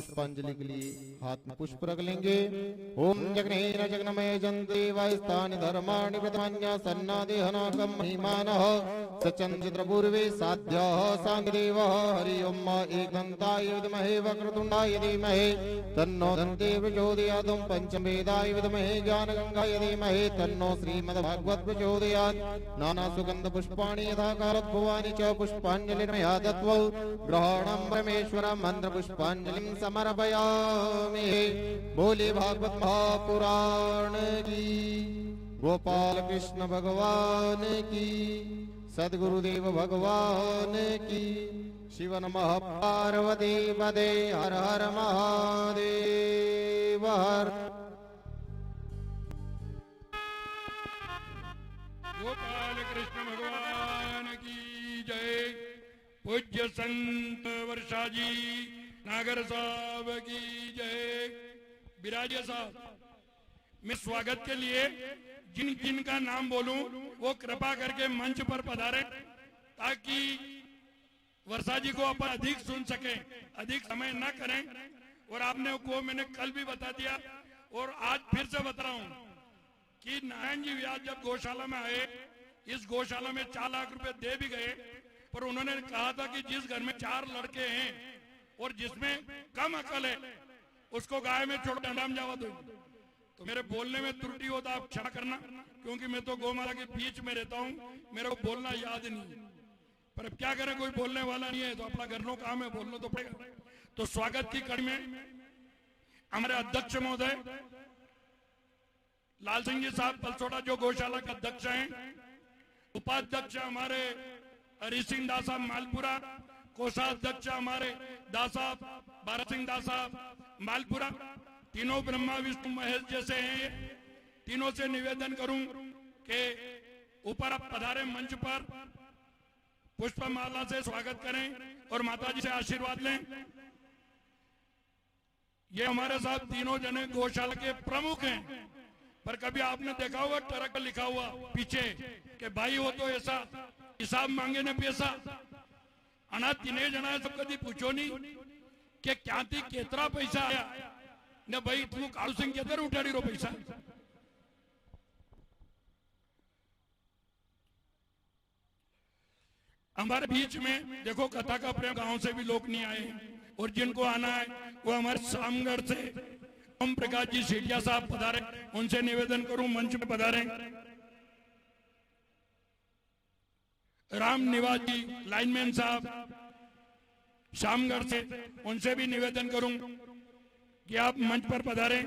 पुष्पांजलि के लिए हाथ में पुष्प रख लेंगे। ओम जगनेन जगनमय जन्ते वायुस्थानि धर्माणि प्रथमान्य सन्नादेहनाकं महिमानः सचन्द्रपूर्वे साध्यः सांगदेवः हरि ओम एकदन्ताय विद्महे वक्रतुण्डाय धीमहि तन्नो दन्ते प्रचोदयात्। पंचमवेदाय विद्महे ज्ञानगंगाय धीमहि तन्नो श्रीमद्भागवत प्रचोदयात्। नानासुगन्धपुष्पाणि यथा कालोद्भवानि च पुष्पाञ्जलिर्मया दत्त्वा ग्रहणं परमेश्वर मन्त्रपुष्पाञ्जलिं समर्पयामि। बोले भागवत महापुराण की, गोपाल कृष्ण भगवान की, सद्गुरुदेव भगवान की। शिव नमः पार्वती पदे हर हर महादेव हर। गोपाल कृष्ण भगवान की जय। पूज्य संत वर्षा जी नागर साहब की जय। विराजिया साहब, मैं स्वागत के लिए जिन जिन का नाम बोलूं वो कृपा करके मंच पर पधारें ताकि वर्षा जी को अपन अधिक सुन सके, अधिक समय न करें। और आपने को मैंने कल भी बता दिया और आज फिर से बता रहा हूं कि नारायण जी व्यास जब गौशाला में आए, इस गौशाला में 4 लाख रुपए दे भी गए, पर उन्होंने कहा था कि जिस घर में 4 लड़के हैं और जिसमें कम अकल है उसको गाय में छोड़ अंडाम जावा दो। तो मेरे बोलने में त्रुटि हो तो आप क्षमा करना, क्योंकि मैं तो गौमाता के बीच में रहता हूँ, मेरे को बोलना याद नहीं। पर अब क्या करें, कोई बोलने वाला नहीं है तो अपना घरनो काम है, बोलना तो पड़ेगा। तो स्वागत की कड़ी में हमारे अध्यक्ष महोदय लाल सिंह जी साहब पलसोड़ा जो गौशाला के अध्यक्ष हैं, उपाध्यक्ष हमारे हरि सिंह दास साहब मालपुरा, कोषाध्यक्ष हमारे दास साहब भारत सिंह दास साहब मालपुरा, तीनों ब्रह्मा विष्णु महेश जैसे हैं। तीनों से निवेदन करूं कि ऊपर आप पधारे मंच पर, पुष्पमाला से स्वागत करें और माता जी से आशीर्वाद लें। ये हमारे साथ तीनों जने गौशाला के प्रमुख हैं, पर कभी आपने देखा होगा ट्रक लिखा हुआ पीछे कि भाई हो तो ऐसा हिसाब मांगे ने पैसा अना तीने जना सब कभी पूछो नहीं कि क्या थी केतरा पैसा आया ने भाई तू कालू सिंह केतर उठाड़ी रो पैसा। हमारे बीच में देखो कथा का प्रेम गांव से भी लोग नहीं आए, और जिनको आना है वो हमारे सामगढ़ से ओम प्रकाश जी सेठिया साहब पधारे, उनसे निवेदन करूं मंच पे पधारे। राम निवास जी लाइनमैन साहब शामगढ़ से, उनसे भी निवेदन करूं कि आप मंच पर पधारें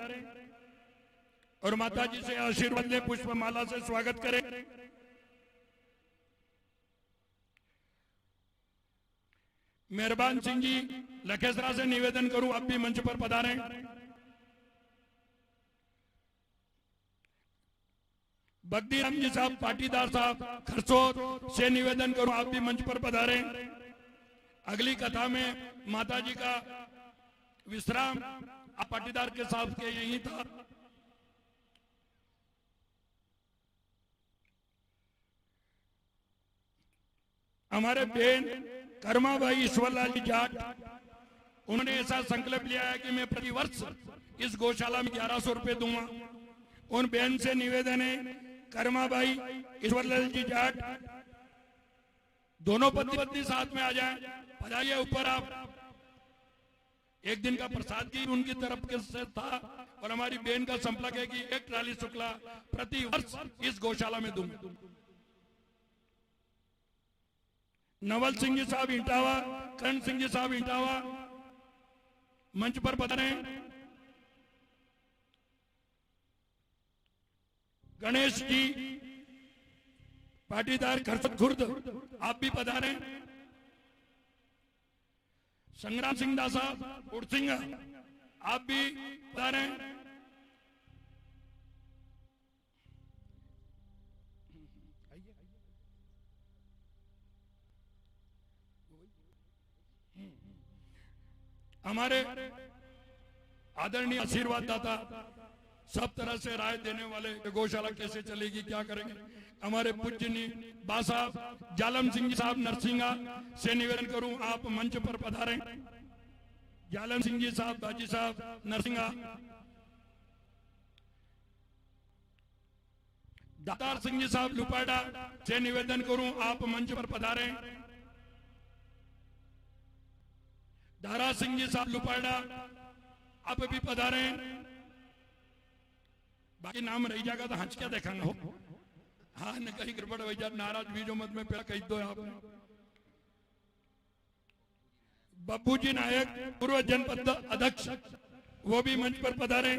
और माता जी से आशीर्वाद लें, पुष्पमाला से स्वागत करें। मेहरबान सिंह जी लखेसरा से निवेदन करूं आप भी मंच पर पधारें। बद्दीराम जी साहब पाटीदार साहब खरसोद से निवेदन करूं आप भी मंच पर पधारें। अगली कथा में माता जी का विश्राम आप पाटीदार के साहब के यही था। हमारे बहन कर्माबाई ईश्वरलाल जी जाट, उन्होंने ऐसा संकल्प लिया है कि मैं प्रतिवर्ष इस गौशाला में 1100 रुपए दूंगा। उन बहन से निवेदन है कर्माबाई ईश्वरलाल जी जाट, दोनों पति पत्नी साथ में आ जाएं, पधारिए ऊपर आप। एक दिन का प्रसाद की उनकी तरफ के से था, और हमारी बहन का संपलक है कि 1 ट्राली शुक्ला प्रति वर्ष इस गौशाला में दूंगा। नवल सिंह जी साहब इंटावा, करण सिंह जी साहब इंटावा मंच पर पधारे। गणेश जी पाटीदार खरसद खुर्द आप भी पधारे। संग्राम सिंह दास साहब उड़सिंह आप भी पधारे। हमारे आदरणीय आशीर्वाद दाता, सब तरह से राय देने वाले, गौशाला कैसे चलेगी क्या करेंगे, हमारे पूज्यनीय बा साहब जालम सिंह जी साहब नरसिंगा से निवेदन करूं आप मंच पर पधारें। जालन सिंह जी साहब, बाजी साहब, नरसिंगा, दातार सिंह जी साहब लुपाड़ा से निवेदन करूं आप मंच पर पधारें। दारा सिंह जी साहब लुपाड़ा आप भी पधारें। बाकी नाम रही जाएगा तो हंस क्या देखेंगे हो। हाँ न कहीं गड़बड़ हो जाए, नाराज भी जो मत में पहला कह दो आपने। बब्बू जी नायक पूर्व जनपद अध्यक्ष वो भी मंच पर पधारे।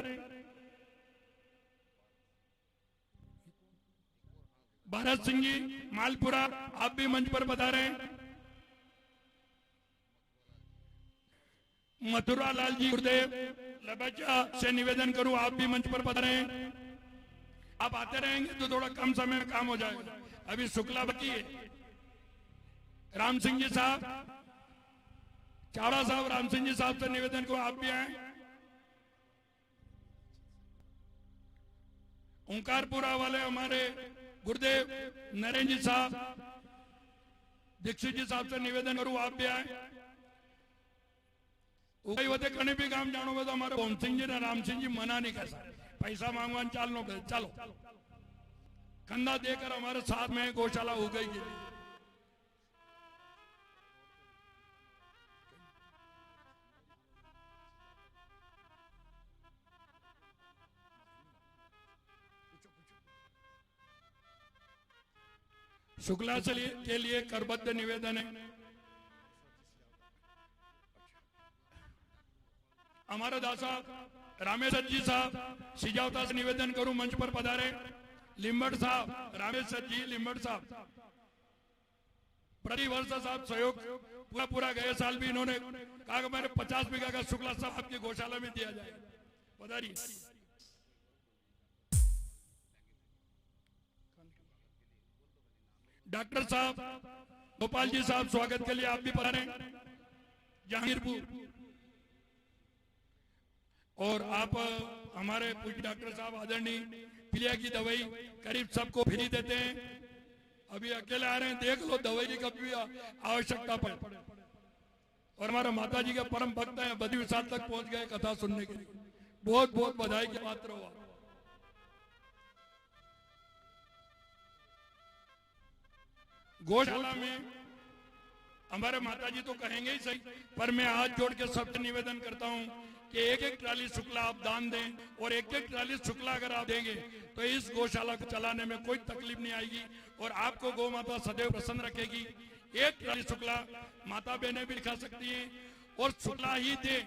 भारत सिंह जी मालपुरा आप भी मंच पर पधारे। मथुरा लाल जी गुरुदेव लबचा से निवेदन करूं आप भी मंच पर पधारे। आप आते रहेंगे तो थोड़ा कम समय में काम हो जाएगा। अभी शुक्ला बकी है। राम सिंह जी साहब, चावड़ा साहब, राम सिंह जी साहब से निवेदन को आप भी आए। ओंकारपुरा वाले हमारे गुरुदेव नरेंद्र जी साहब, दीक्षित जी साहब से निवेदन करूं आप भी आए। होते कहीं भी काम जानो तो हमारे ओम सिंह जी ने राम सिंह जी मना नहीं कर सकते। पैसा मांगवान चालनो चलो कंधा देकर हमारे साथ में गौशाला हो गई। शुक्ला के लिए करबद्ध निवेदन है। हमारे दासा रामेश्वर जी साहब सिजावता से निवेदन करूं मंच पर पधारे। लिम्बड़ साहब, रामेश्वर जी लिम्बड़ साहब, प्रतिवर्ष साहब सहयोग पूरा गए साल भी इन्होंने कहा कि मेरे 50 बीघा का शुक्ला साहब आपकी गौशाला में दिया जाए। पधारिए। डॉक्टर साहब गोपाल जी साहब स्वागत के लिए आप भी पधारे। जहांगीरपुर और आप हमारे पूज्य डॉक्टर साहब आदरणीय पीलिया की दवाई करीब सबको फ्री देते हैं। अभी अकेले आ रहे हैं, देख लो दवाई की कभी आवश्यकता पड़े। और हमारा माता जी के परम भक्त हैं, बदी विशाल तक पहुंच गए कथा सुनने के लिए। बहुत बहुत बधाई के पात्र हुआ। गौशाला में हमारे माता जी तो कहेंगे ही सही, पर मैं हाथ जोड़ के सबसे निवेदन करता हूं कि एक एक ट्राली शुक्ला आप दान दें। और एक एक ट्राली शुक्ला अगर आप देंगे तो इस गौशाला को चलाने में कोई तकलीफ नहीं आएगी और आपको गौ माता सदैव प्रसन्न रखेगी। एक ट्राली शुक्ला माता बहनें भी खा सकती हैं और शुक्ला ही दे।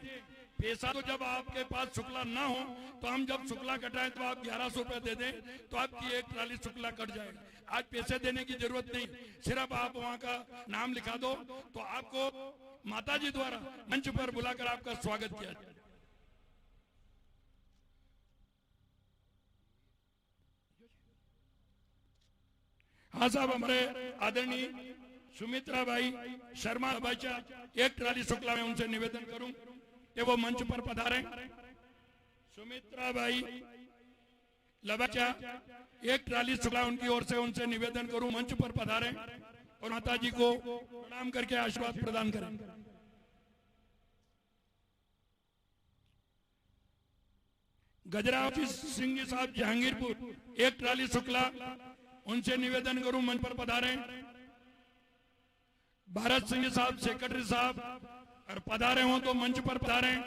पैसा तो जब आपके पास शुक्ला ना हो तो हम जब शुक्ला कटाएं तो आप 1100 रुपए दे दें तो आपकी एक ट्राली शुक्ला कट जाएगी। आज पैसे देने की जरूरत नहीं, सिर्फ आप वहां का नाम लिखा दो तो आपको माता जी द्वारा मंच पर बुलाकर आपका स्वागत किया जाए। हाँ साहब, हमारे आदरणीय सुमित्रा भाई शर्मा बाचा एक ट्राली शुक्ला में उनसे निवेदन करूं कि वो मंच पर पधारें। सुमित्रा भाई लबाचा एक ट्राली शुक्ला उनकी ओर से उनसे निवेदन करूं मंच पर पधारें और माता जी को प्रणाम करके आशीर्वाद प्रदान करें। गजरावती सिंह जी साहब जहांगीरपुर एक ट्राली शुक्ला उनसे निवेदन करूं मंच पर पधारें। भारत सिंह जी साहब सेक्रेटरी साहब और पधारे हो तो मंच पर पधारें।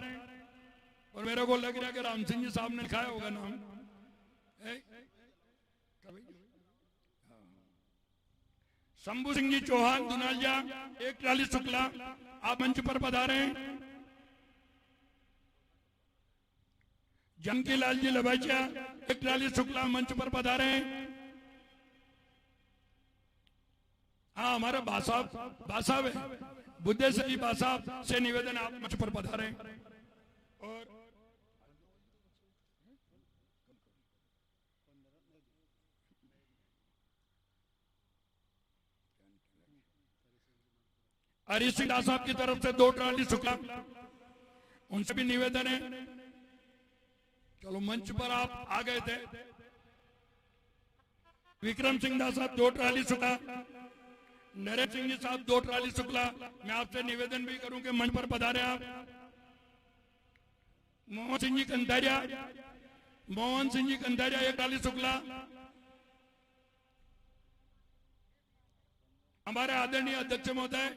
और मेरे को लग रहा है कि राम सिंह जी साहब ने लिखाया होगा नाम। शंभू सिंह जी चौहान दुनालिया एक ट्राली शुक्ला आप मंच पर पधारें। जानकी लाल जी लबाचिया एक ट्राली शुक्ला मंच पर पधारें। हाँ, हमारा बासाब है बुद्धेश्वर जी बासाब से निवेदन आप मंच पर पधारें। और हरीश सिंह दास साहब की तरफ से 2 ट्राली शुक्ला उनसे भी निवेदन है। चलो मंच पर आप आ गए थे। विक्रम सिंह दास साहब 2 ट्राली शुक्ला, नरेंद्र सिंह जी साहब 2 ट्राली शुक्ला। मैं आपसे निवेदन भी करूं कि मंच पर पधारे आप। मोहन सिंह जी कंधारिया, मोहन सिंह जी कंधारिया, एक डाली शुक्ला। हमारे आदरणीय अध्यक्ष महोदय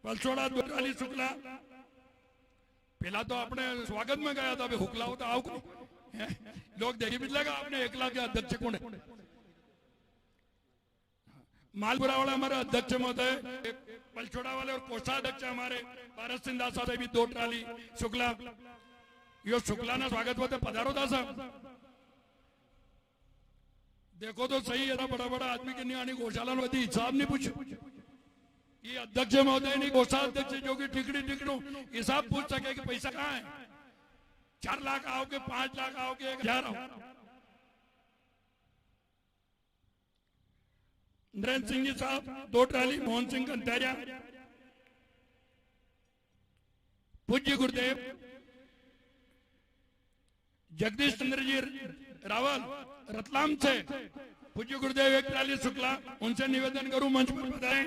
पलसोड़ा, दो डाली शुक्ला। पहला तो अपने स्वागत में गया था, अभी हुकला होता आओ लोग देखी भी लगा आपने एकला के अध्यक्ष कौन है। मालपुरा वाले हमारे अध्यक्ष महोदय, पलछोड़ा वाले और कोषाध्यक्ष हमारे भारत सिंह दास साहब भी 2 ट्राली शुक्ला। यो शुक्ला ना स्वागत होते पधारो था साहब। देखो तो सही है, बड़ा बड़ा आदमी की नहीं आनी गौशाला में हिसाब नहीं पूछ। ये अध्यक्ष महोदय नहीं, कोषाध्यक्ष जो कि टिकड़ी टिकड़ो हिसाब पूछ सके कि पैसा कहाँ है। 4 लाख आओगे, 5 लाख आओगे, 1000 आओ। नरेंद्र सिंह जी साहब 2 ट्राली, मोहन सिंह कंधारिया। पूज्य गुरुदेव जगदीश चंद्र जी रावल रतलाम से, पूज्य गुरुदेव 1 ट्राली शुक्ला, उनसे निवेदन करूं मंच पर बताएं।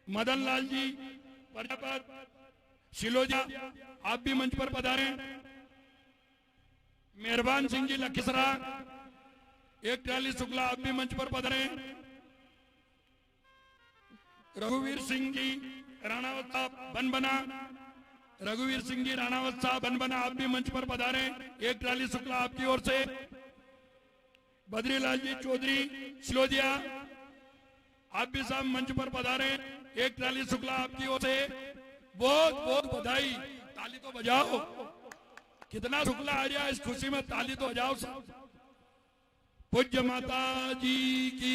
मदन लाल जी प्रजापत शिलोजा, आप भी मंच पर पधारें। मेहरबान सिंह जी लखीसरा 1 ट्राली शुक्ला, आप भी मंच पर पधारें। रघुवीर सिंह जी राणावत साहब बनबना, रघुवीर सिंह जी राणावत साहब बनबना, आप भी मंच पर पधारें। 1 ट्राली शुक्ला आपकी ओर से। बद्रीलाल जी चौधरी सिलोदिया, आप भी साहब मंच पर पधारें। 1 ट्राली शुक्ला आपकी ओर से। बहुत बहुत बधाई, ताली तो बजाओ। कितना शुक्ला आ गया, इस खुशी में ताली तो बजाओ साहब। पूज्य माता जी की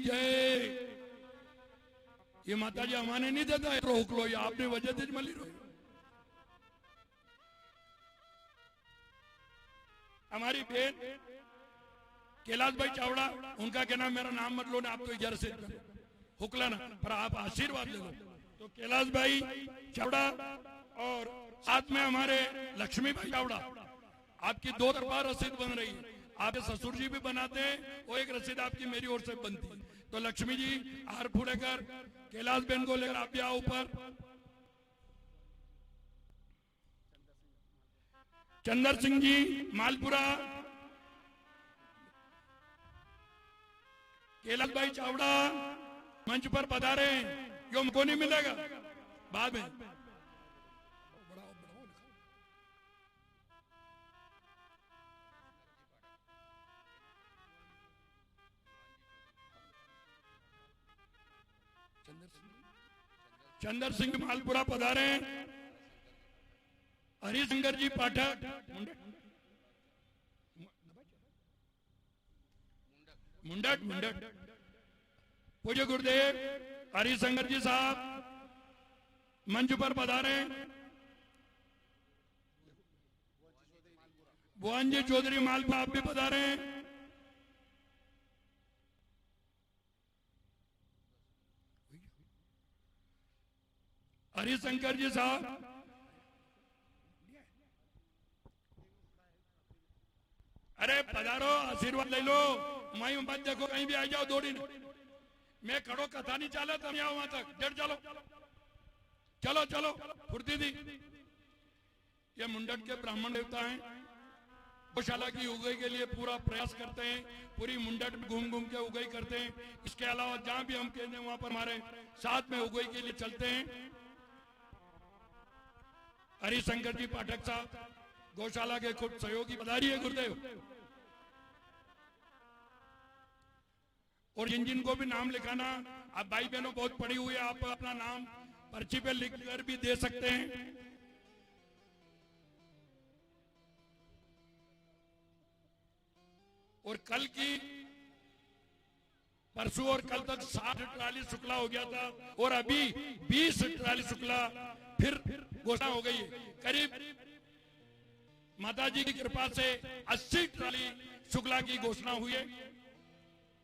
जय। ये माता जी हमारे नहीं देता है रोक लो, ये आपने वजह से मली रो। हमारी बहन कैलाश भाई चावड़ा, उनका कहना मेरा नाम मत लो ना, आप तो इधर से हुकला ना, पर आप आशीर्वाद ले लो। तो कैलाश भाई चावड़ा और साथ में हमारे लक्ष्मी भाई चावड़ा, आपकी 2 तरफा रसीद बन रही है। आपके ससुर जी भी बनाते हैं, वो एक रसीद आपकी मेरी ओर से बनती है। तो लक्ष्मी जी हार फूलेकर कैलाश बहन को लेकर आप भी आओ ऊपर। चंदर सिंह जी मालपुरा, कैलाश भाई चावड़ा मंच पर पधारे। यो हमको नहीं मिलेगा बाद में। चंदर सिंह मालपुरा पधारे। हरिशंकर जी पाठक मुंडट मुंडट। पूज्य गुरुदेव हरिशंकर जी साहब मंच पर पधारे। भुवन जी चौधरी मालपुरा, आप भी पधारे। हरिशंकर जी साहब, अरे पधारो, आशीर्वाद ले लो। मैं मत देखो कहीं भी आ जाओ दौड़ी। मैं खड़ो कथा नहीं चाला तुम आओ वहां तक जड़ चलो चलो चलो फुर्ती दी। ये मुंडट के ब्राह्मण देवता हैं, गौशाला की उगाई के लिए पूरा प्रयास करते हैं, पूरी मुंडट में घूम घूम के उगाई करते हैं। इसके अलावा जहां भी हम कहते हैं वहां पर हमारे साथ में उगाई के लिए चलते हैं। हरिशंकर जी पाठक साहब गौशाला के खुद सहयोगी पधारी है गुरुदेव। और जिन जिन को भी नाम लिखाना, आप भाई बहनों बहुत पढ़ी हुई है, आप अपना नाम पर्ची पे लिख कर भी दे सकते हैं। और कल की परसों और कल तक 60 ट्राली शुक्ला हो गया था, और अभी 20 ट्राली शुक्ला फिर घोषणा हो गई है। करीब माता जी की कृपा से 80 ट्राली शुक्ला की घोषणा हुई है।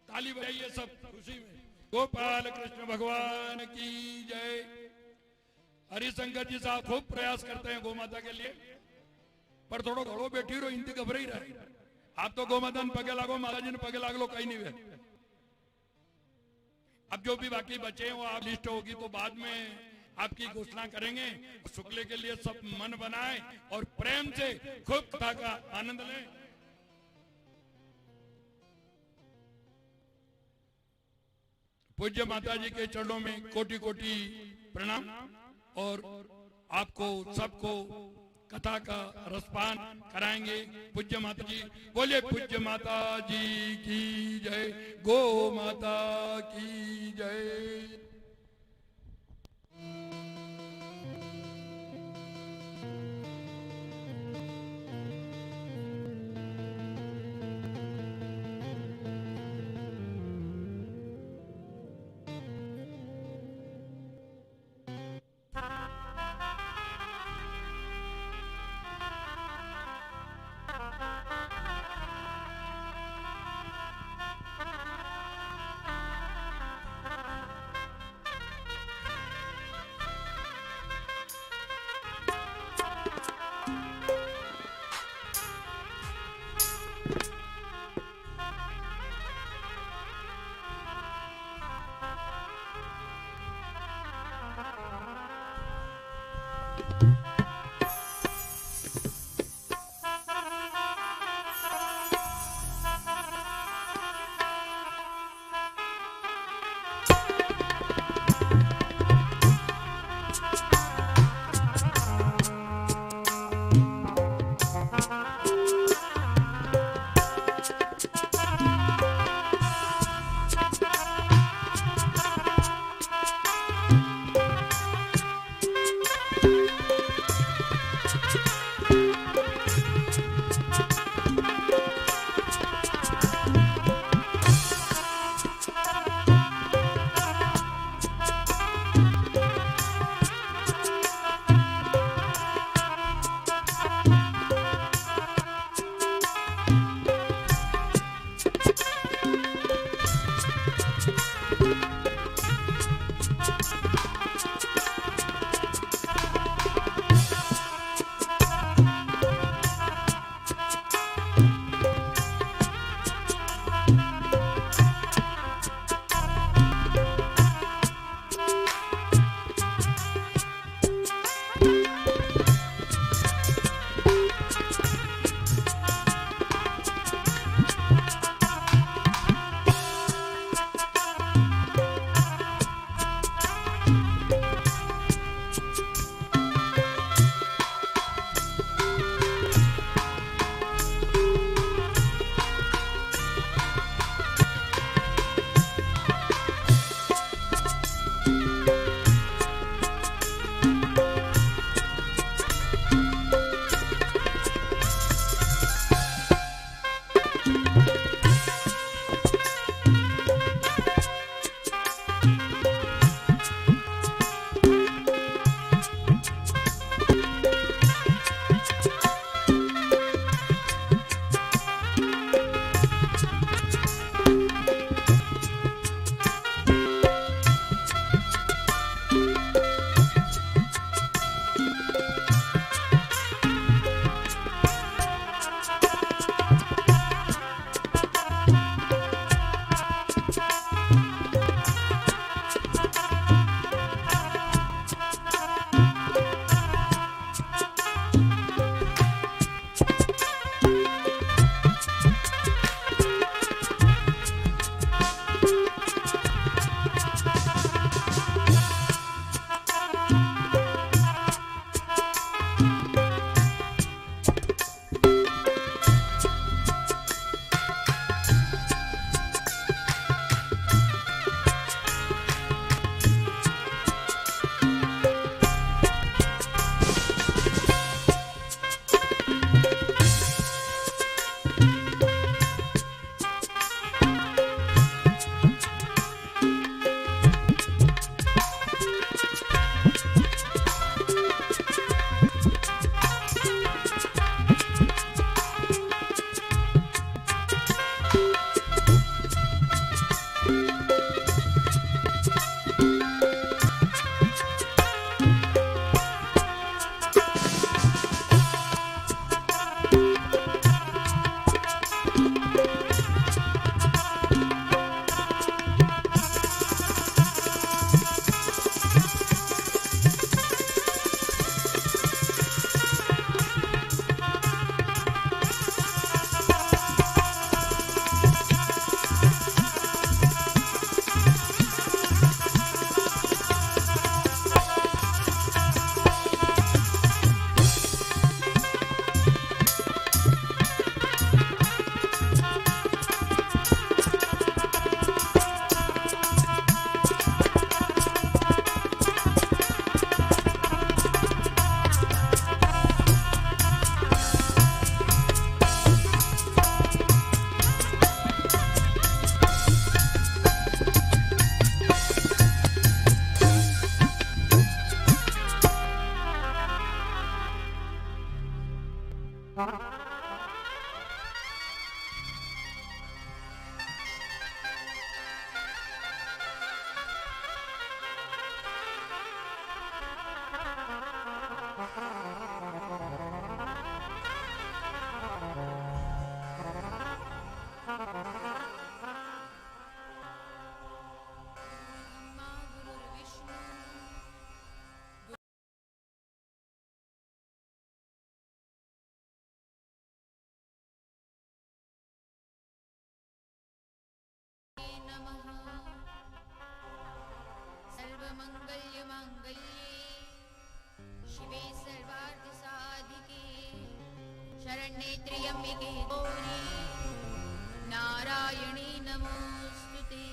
ताली बजाइए सब खुशी में। गोपाल कृष्ण भगवान की जय। हरिशंकर जी साहब खूब प्रयास करते हैं गौ माता के लिए, पर थोड़ा घोड़ो बैठी रहो, इंतजार घबरा ही रहे। आप तो गौ माता ने पगे लागो, माता जी ने पगे लाग लो, कहीं नहीं हुए। अब जो भी बाकी बचे हैं वो आप लिस्ट होगी तो बाद में आपकी घोषणा करेंगे। शुक्ले के लिए सब मन बनाए और प्रेम से खूब कथा का आनंद लें। पूज्य माता जी के चरणों में कोटि कोटि प्रणाम और आपको सबको कथा का रसपान कराएंगे। पूज्य माता जी बोले, पूज्य माता जी की जय, गो माता की जय। सर्वमंगल्यमांगल्ये शिवे सर्वार्थसाधिके शरण्ये त्र्यंबके गौरी नारायणी नमोस्तुते।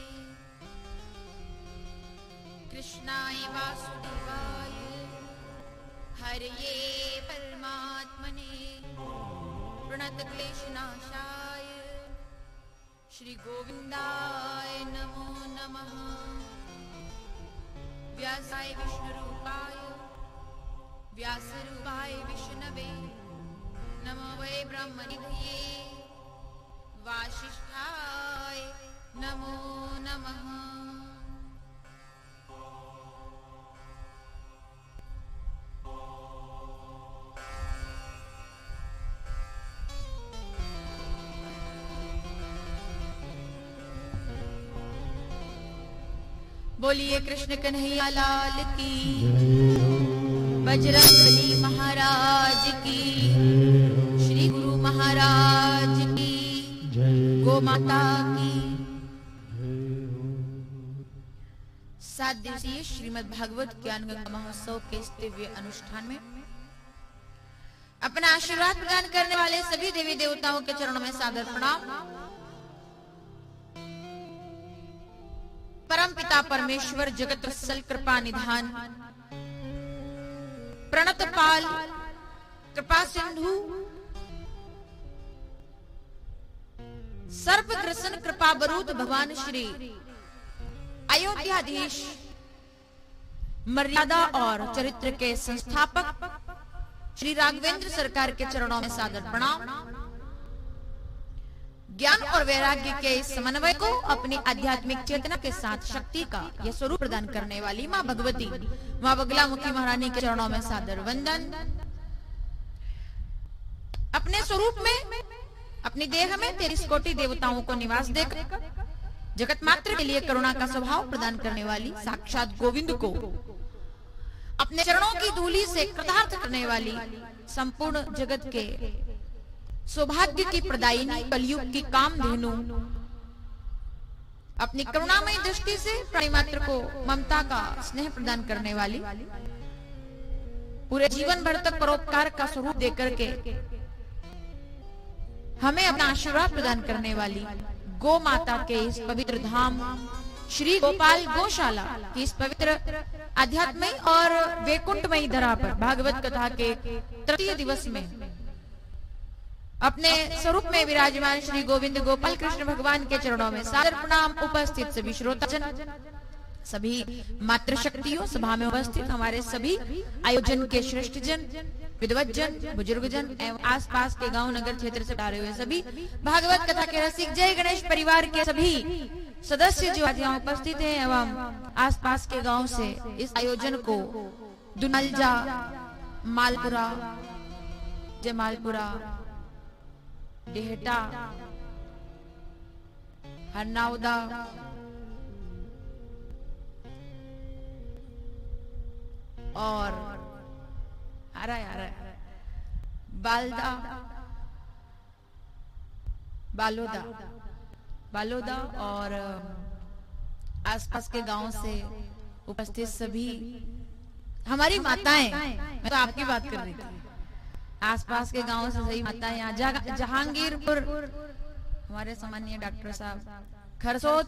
कृष्णाय वासुदेवाय हरये परमात्मने प्रणतक्लेशनाशाय श्री गोविंदाय नमो नमः। व्यासाय विष्णुरूपाय व्यासरूपाय विष्णवे नमो वै ब्रह्मनिधये वासिष्ठाय नमो नमः। बोलिए कृष्ण कन्हैया लाल की, बजरंगबली महाराज की, श्री गुरु महाराज की, गौ माता की। 7 दिवसीय श्रीमद् भागवत ज्ञान गंगा महोत्सव के इस दिव्य अनुष्ठान में अपना आशीर्वाद प्रदान करने वाले सभी देवी देवताओं के चरणों में सादर प्रणाम। परम पिता परमेश्वर जगत वत्सल कृपा निधान प्रणत पाल कृपा सिंधु सर्वग्रसन कृपा बरूद भगवान श्री अयोध्याधीश मर्यादा और चरित्र के संस्थापक श्री राघवेंद्र सरकार के चरणों में सादर प्रणाम। ज्ञान और वैराग्य के इस समन्वय को अपनी आध्यात्मिक चेतना के साथ शक्ति का यह स्वरूप प्रदान करने वाली माँ भगवती माँ बगलामुखी महारानी के चरणों में सादर वंदन। अपने स्वरूप में अपनी देह में 33 कोटि देवताओं को निवास देकर जगत मात्र के लिए करुणा का स्वभाव प्रदान करने वाली साक्षात गोविंद को अपने चरणों की धूलि से कृतार्थ करने वाली संपूर्ण जगत के सौभाग्य की प्रदायिनी कलयुग की कामधेनु अपनी करुणामयी दृष्टि से प्राणी मात्र को ममता का स्नेह प्रदान करने वाली पूरे जीवन भर तक परोपकार का स्वरूप देकर के हमें अपना आशीर्वाद प्रदान करने वाली गौ माता के इस पवित्र धाम श्री गोपाल गौशाला की इस पवित्र आध्यात्मिक और वैकुंठमयी धरा पर भागवत कथा के तृतीय दिवस में अपने स्वरूप में विराजमान श्री गोविंद गोपाल कृष्ण भगवान के चरणों में सादर प्रणाम। उपस्थित सभी श्रोताजन, सभी मातृशक्तियों, सभा में उपस्थित हमारे सभी आयोजन के श्रेष्ठ जन, विद्वत जन, बुजुर्ग जन एवं आसपास के गांव नगर क्षेत्र से आ रहे हुए सभी भागवत कथा के रसिक, जय गणेश परिवार के सभी सदस्य जो आज यहाँ उपस्थित हैं एवं आसपास के गांव से इस आयोजन को दुनलजा, मालपुरा, जमालपुरा, डेहटा, हरनाउदा, और आ रहा है बालदा, बालोदा और आसपास के गांव से उपस्थित सभी हमारी माताएं, मैं तो आपकी बात कर रही थी, आसपास के गांव से सही माताएं, यहाँ जहांगीरपुर हमारे सम्मानीय डॉक्टर साहब, खरसोद,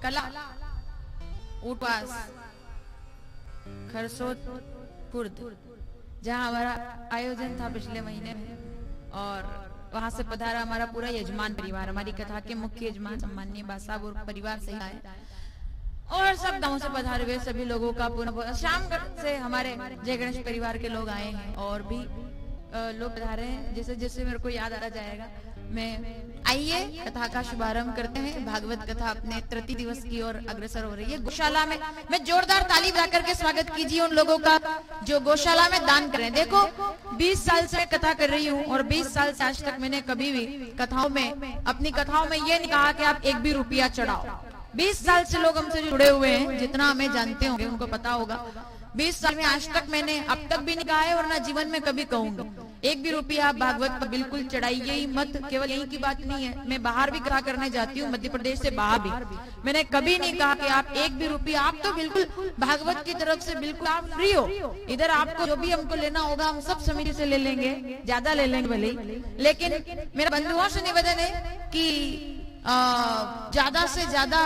कला, ऊटवास, खरसोद कुर्द, जहाँ हमारा आयोजन था पिछले महीने में, और वहां से पधारा हमारा पूरा यजमान परिवार, हमारी कथा के मुख्य यजमान सम्मानीय बासाब और परिवार से आए, और सब गांव से पधारे हुए सभी लोगों का पुनः शामगढ़ से हमारे जय गणेश परिवार के लोग आए हैं, और भी लोग बता रहे हैं, जैसे जैसे मेरे को याद आ रहा जाएगा। मैं आइए कथा का शुभारंभ करते हैं। भागवत कथा अपने तृतीय दिवस की ओर अग्रसर हो रही है। गौशाला में मैं जोरदार ताली बजा करके स्वागत कीजिए उन लोगों का जो गौशाला में दान करें। देखो 20 साल से कथा कर रही हूँ और 20 साल से आज तक मैंने कभी भी कथाओं में, अपनी कथाओं में ये नहीं कहा कि आप एक भी रुपया चढ़ाओ। 20 साल से लोग हमसे जुड़े हुए हैं, जितना हमें जानते होंगे उनको पता होगा। 20 साल में आज तक मैंने अब तक भी नहीं कहा है और ना जीवन में कभी कहूंगा। एक भी रुपया आप भागवत पर बिल्कुल चढ़ाइए ही मत। केवल यही की बात नहीं है, मैं बाहर भी कथा करने जाती हूँ, मध्य प्रदेश से बाहर भी। मैंने कभी नहीं कहा कि आप एक भी रुपया, आप तो बिल्कुल भागवत की तरफ से बिल्कुल आप फ्री हो। इधर आपको जो भी हमको लेना होगा हम सब समिति से ले लेंगे, ज्यादा ले लेंगे भले ही। लेकिन मेरा बंधुओं से निवेदन है कि ज्यादा से ज्यादा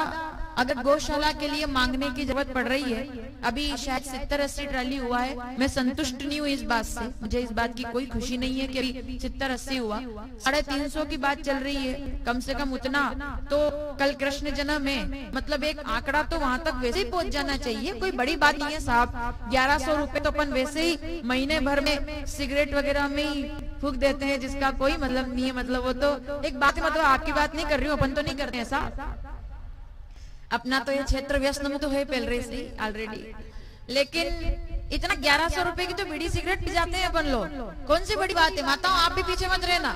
अगर गौशाला के लिए मांगने की जरूरत पड़ रही है, अभी शायद 70-80 ट्राली हुआ है। मैं संतुष्ट नहीं हूँ इस बात से, मुझे इस बात की कोई खुशी नहीं है कि अभी 70-80 हुआ। 350 की बात चल रही है, कम से कम उतना तो कल कृष्ण जन्म में, मतलब एक आंकड़ा तो वहां तक वैसे ही पहुंच जाना चाहिए। कोई बड़ी बात नहीं है साहब। 1100 रुपए तो अपन वैसे ही महीने भर में सिगरेट वगैरह में ही फूक देते हैं, जिसका कोई मतलब नहीं है। मतलब वो तो एक बात है, मतलब आपकी बात नहीं कर रही हूँ, अपन तो नहीं करते हैं साहब। अपना तो ये क्षेत्र व्यसन तो है पहले से ऑलरेडी। लेकिन इतना 1100 रुपए की तो बीड़ी सिगरेट पी जाते हैं अपन लोग, कौन सी बड़ी बात है। माताओं आप भी पीछे मत रहना।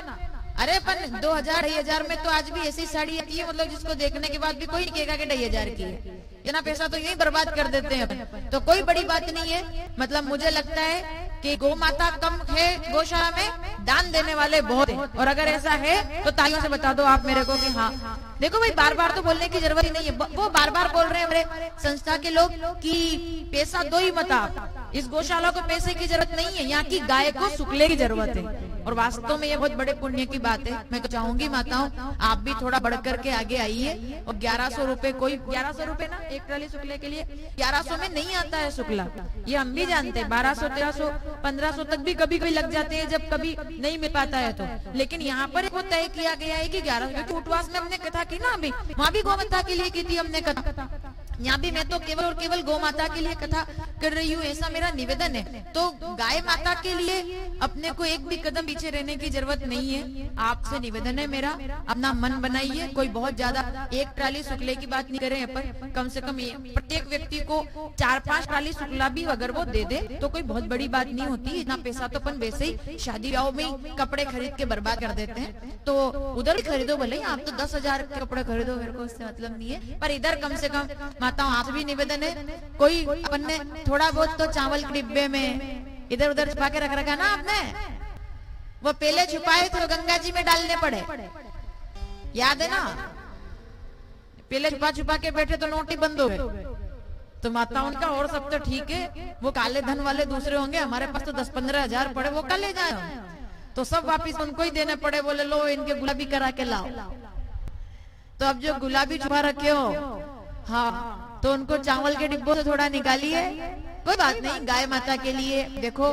अरे अपन 2000-2500 में तो आज भी ऐसी साड़ी आती है, मतलब जिसको देखने के बाद भी कोई कहेगा कि 2500 की है। इतना पैसा तो यही बर्बाद कर देते हैं अपन, तो कोई बड़ी बात नहीं है। मतलब मुझे लगता है कि गौ माता कम है गौशाला में, दान देने वाले बहुत हैं। और अगर ऐसा है तो तालियों से बता दो आप मेरे को कि हाँ। देखो भाई, बार बार तो बोलने की जरूरत ही नहीं है। वो बार बार बोल रहे हैं हमारे संस्था के लोग कि पैसा दो ही मत आप, इस गौशाला को पैसे की जरूरत नहीं है, यहाँ की गाय को शुक्ले की जरूरत है। और वास्तव में ये बहुत बड़े पुण्य की बात है। मैं तो चाहूंगी माताओं आप भी थोड़ा बढ़ करके आगे आइए। और 1100 रुपए, कोई 1100 रुपए ना एक ट्राली शुक्ले के लिए, 1100 में नहीं आता है शुक्ला, ये हम भी जानते हैं। 1200, 1300, 1500 तक भी कभी कभी लग जाते हैं जब कभी नहीं मिल पाता है तो। लेकिन यहाँ पर वो तय किया गया है कि 1100। उपवास में हमने कथा की ना, अभी वहाँ भी गौ माता के लिए की थी हमने कथा। यहाँ भी मैं तो केवल और केवल गौ माता के लिए कथा कर रही हूँ, ऐसा मेरा निवेदन है। तो गाय माता के लिए अपने को एक भी कदम पीछे रहने की जरूरत नहीं है। आपसे निवेदन है मेरा, अपना मन बनाइए। कोई बहुत ज्यादा एक ट्राली शुक्ले की बात नहीं करें अपन, कम से कम प्रत्येक व्यक्ति को 4-5 ट्राली शुक्ला भी अगर वो दे दे तो कोई बहुत बड़ी बात नहीं होती। इतना पैसा तो अपन वैसे ही शादी ब्याह में कपड़े खरीद के बर्बाद कर देते हैं, तो उधर ही खरीदो भले। आप तो 10,000 के कपड़े खरीदो, मेरे को उससे मतलब नहीं है। पर इधर कम से कम माताओं आप भी निवेदन है, कोई अपन ने थोड़ा बहुत तो चावल के डिब्बे में इधर उधर छुपा के रख रखा ना आपने, वो पहले छुपाए थे गंगा जी में डालने पड़े, याद है ना। पहले छुपा के बैठे तो नोट ही बंद हो गए। तो माता उनका और सब तो ठीक है, वो काले धन वाले दूसरे होंगे, हमारे पास तो 10-15 हजार पड़े, वो कल ले जाए तो सब वापिस उनको ही देने पड़े। बोले लो इनके गुलाबी करा के लाओ। तो अब जो गुलाबी छुपा रखे हो, हाँ, तो उनको चावल के डिब्बों से थोड़ा निकालिए। कोई बात नहीं, गाय माता के लिए देखो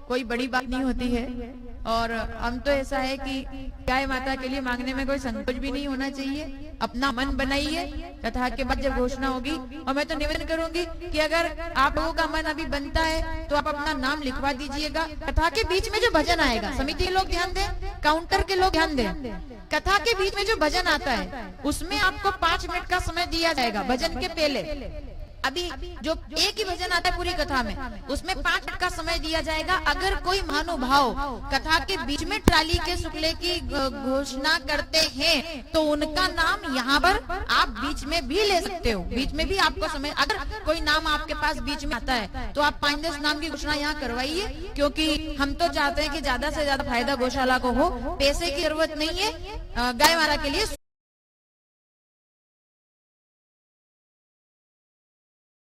कोई बड़ी बात नहीं होती है। और हम तो ऐसा है कि गाय माता के लिए मांगने में कोई संकोच भी नहीं होना चाहिए। अपना मन बनाइए, कथा के बाद जब घोषणा होगी। और मैं तो निवेदन करूंगी कि अगर आप लोगों का मन अभी बनता है तो आप अपना नाम लिखवा दीजिएगा। कथा के बीच में जो भजन आएगा, समिति के लोग ध्यान दें, काउंटर के लोग ध्यान दें, कथा के बीच में जो भजन आता है उसमें आपको 5 मिनट का समय दिया जाएगा। भजन के पहले अभी जो एक ही भजन आता है पूरी कथा में, उसमें 5 मिनट का समय दिया जाएगा। अगर कोई महानुभाव कथा के बीच में ट्राली के शुक्ले की घोषणा करते हैं तो उनका नाम यहाँ पर आप बीच में भी ले सकते हो। बीच में भी आपको समय, अगर कोई नाम आपके पास बीच में आता है तो आप 5 नाम की घोषणा यहाँ करवाइए, क्योंकि हम तो चाहते हैं कि ज्यादा से ज्यादा फायदा गौशाला को हो। पैसे की जरूरत नहीं है, गाय माता के लिए